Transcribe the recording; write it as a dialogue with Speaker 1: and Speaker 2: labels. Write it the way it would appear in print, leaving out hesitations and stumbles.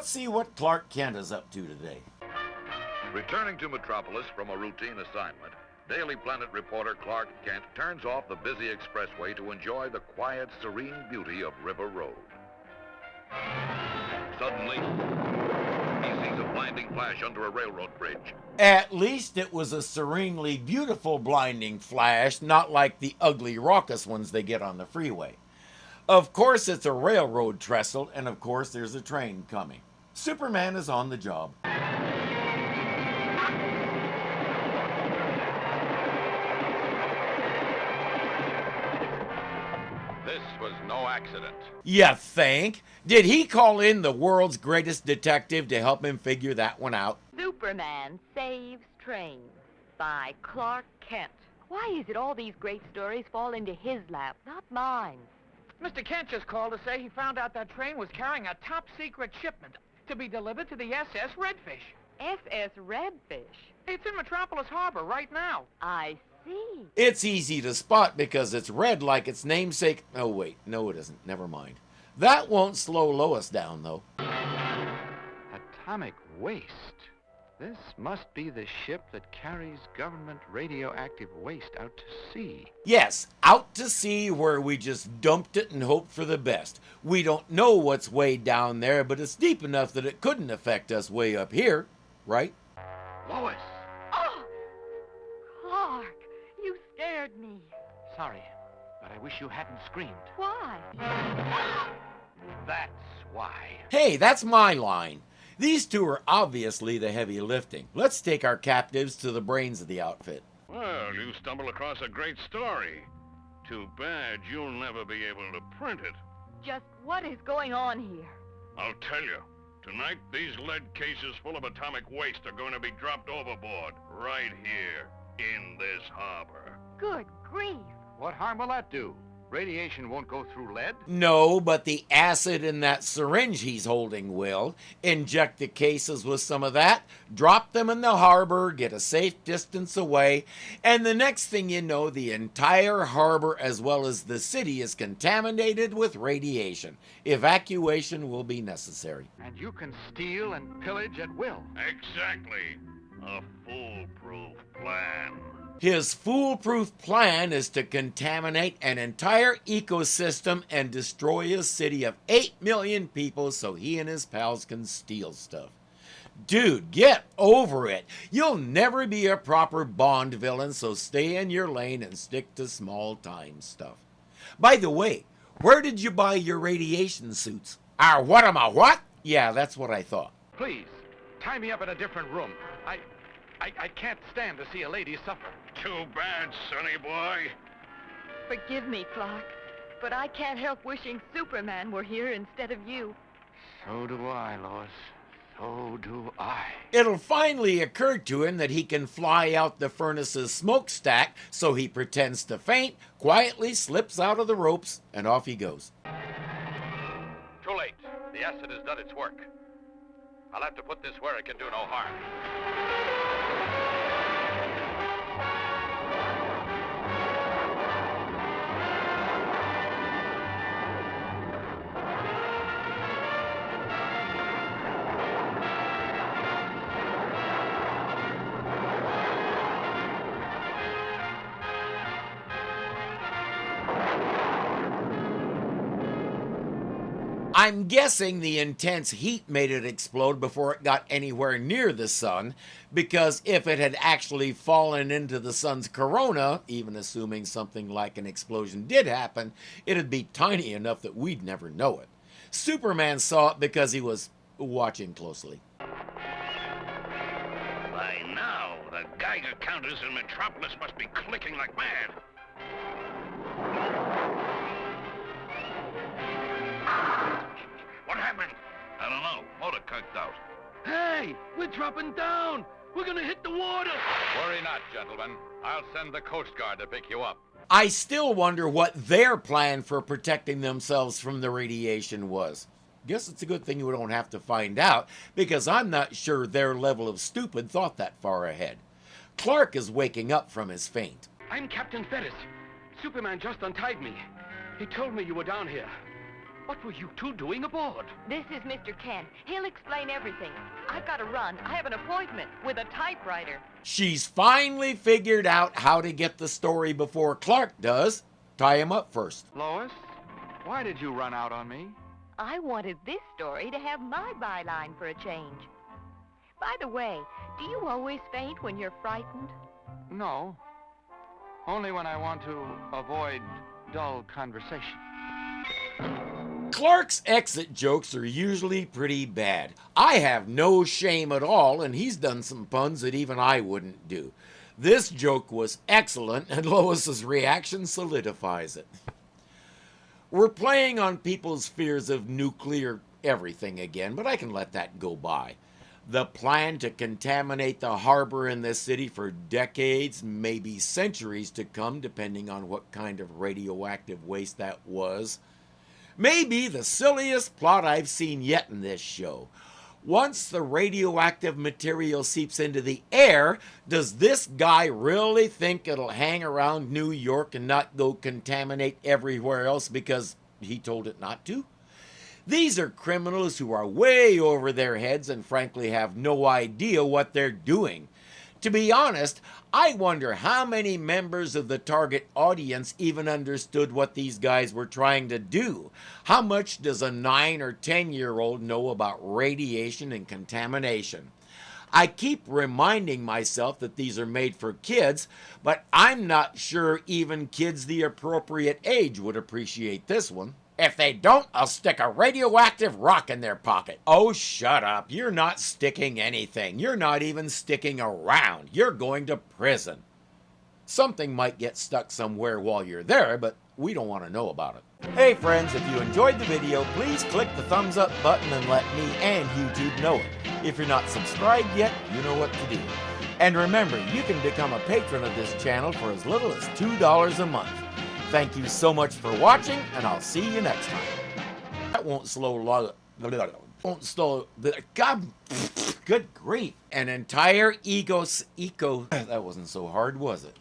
Speaker 1: Let's see what Clark Kent is up to today.
Speaker 2: Returning to Metropolis from a routine assignment, Daily Planet reporter Clark Kent turns off the busy expressway to enjoy the quiet, serene beauty of River Road. Suddenly, he sees a blinding flash under a railroad bridge.
Speaker 1: At least it was a serenely beautiful blinding flash, not like the ugly raucous ones they get on the freeway. Of course it's a railroad trestle, and of course there's a train coming. Superman is on the job.
Speaker 2: This was no accident.
Speaker 1: You think? Did he call in the world's greatest detective to help him figure that one out?
Speaker 3: Superman Saves Train by Clark Kent. Why is it all these great stories fall into his lap, not mine?
Speaker 4: Mr. Kent just called to say he found out that train was carrying a top-secret shipment to be delivered to the SS Redfish.
Speaker 3: SS Redfish?
Speaker 4: It's in Metropolis Harbor right now.
Speaker 3: I see.
Speaker 1: It's easy to spot because it's red like its namesake. Oh wait, no it isn't. Never mind. That won't slow Lois down though.
Speaker 5: Atomic waste. This must be the ship that carries government radioactive waste out to sea.
Speaker 1: Yes, out to sea where we just dumped it and hoped for the best. We don't know what's way down there, but it's deep enough that it couldn't affect us way up here, right?
Speaker 5: Lois!
Speaker 3: Oh! Clark, you scared me.
Speaker 5: Sorry, but I wish you hadn't screamed.
Speaker 3: Why?
Speaker 5: That's why.
Speaker 1: Hey, that's my line. These two are obviously the heavy lifting. Let's take our captives to the brains of the outfit.
Speaker 6: Well, you stumbled across a great story. Too bad you'll never be able to print it.
Speaker 3: Just what is going on here?
Speaker 6: I'll tell you. Tonight, these lead cases full of atomic waste are going to be dropped overboard right here in this harbor.
Speaker 3: Good grief.
Speaker 5: What harm will that do? Radiation won't go through lead?
Speaker 1: No, but the acid in that syringe he's holding will. Inject the cases with some of that, drop them in the harbor, get a safe distance away, and the next thing you know, the entire harbor as well as the city is contaminated with radiation. Evacuation will be necessary.
Speaker 5: And you can steal and pillage at will.
Speaker 6: Exactly. A foolproof plan.
Speaker 1: His foolproof plan is to contaminate an entire ecosystem and destroy a city of 8 million people so he and his pals can steal stuff. Dude, get over it. You'll never be a proper Bond villain, so stay in your lane and stick to small-time stuff. By the way, where did you buy your radiation suits? What am I, what? Yeah, that's what I thought.
Speaker 5: Please, tie me up in a different room. I can't stand to see a lady suffer.
Speaker 6: Too bad, sonny boy.
Speaker 3: Forgive me, Clark, but I can't help wishing Superman were here instead of you.
Speaker 5: So do I, Lois. So do I.
Speaker 1: It'll finally occur to him that he can fly out the furnace's smokestack, so he pretends to faint, quietly slips out of the ropes, and off he goes.
Speaker 2: Too late. The acid has done its work. I'll have to put this where it can do no harm.
Speaker 1: I'm guessing the intense heat made it explode before it got anywhere near the sun, because if it had actually fallen into the sun's corona, even assuming something like an explosion did happen, it'd be tiny enough that we'd never know it. Superman saw it because he was watching closely.
Speaker 6: By now, the Geiger counters in Metropolis must be clicking like mad. What happened?
Speaker 2: I don't know. Motor cucked out.
Speaker 5: Hey, we're dropping down. We're gonna hit the water.
Speaker 2: Worry not, gentlemen. I'll send the Coast Guard to pick you up.
Speaker 1: I still wonder what their plan for protecting themselves from the radiation was. Guess it's a good thing we don't have to find out, because I'm not sure their level of stupid thought that far ahead. Clark is waking up from his faint.
Speaker 5: I'm Captain Ferris. Superman just untied me. He told me you were down here.
Speaker 4: What were you two doing aboard?
Speaker 3: This is Mr. Kent. He'll explain everything. I've got to run. I have an appointment with a typewriter.
Speaker 1: She's finally figured out how to get the story before Clark does. Tie him up first.
Speaker 5: Lois, why did you run out on me?
Speaker 3: I wanted this story to have my byline for a change. By the way, do you always faint when you're frightened?
Speaker 5: No. Only when I want to avoid dull conversation.
Speaker 1: Clark's exit jokes are usually pretty bad. I have no shame at all, and he's done some puns that even I wouldn't do. This joke was excellent, and Lois's reaction solidifies it. We're playing on people's fears of nuclear everything again, but I can let that go by. The plan to contaminate the harbor in this city for decades, maybe centuries to come, depending on what kind of radioactive waste that was. Maybe the silliest plot I've seen yet in this show. Once the radioactive material seeps into the air, does this guy really think it'll hang around New York and not go contaminate everywhere else because he told it not to? These are criminals who are way over their heads and frankly have no idea what they're doing. To be honest, I wonder how many members of the target audience even understood what these guys were trying to do. How much does a 9 or 10-year-old know about radiation and contamination? I keep reminding myself that these are made for kids, but I'm not sure even kids the appropriate age would appreciate this one. If they don't, I'll stick a radioactive rock in their pocket. Oh, shut up. You're not sticking anything. You're not even sticking around. You're going to prison. Something might get stuck somewhere while you're there, but we don't want to know about it. Hey friends, if you enjoyed the video, please click the thumbs up button and let me and YouTube know it. If you're not subscribed yet, you know what to do. And remember, you can become a patron of this channel for as little as $2 a month. Thank you so much for watching, and I'll see you next time. That won't slow God, good grief. An entire that wasn't so hard, was it?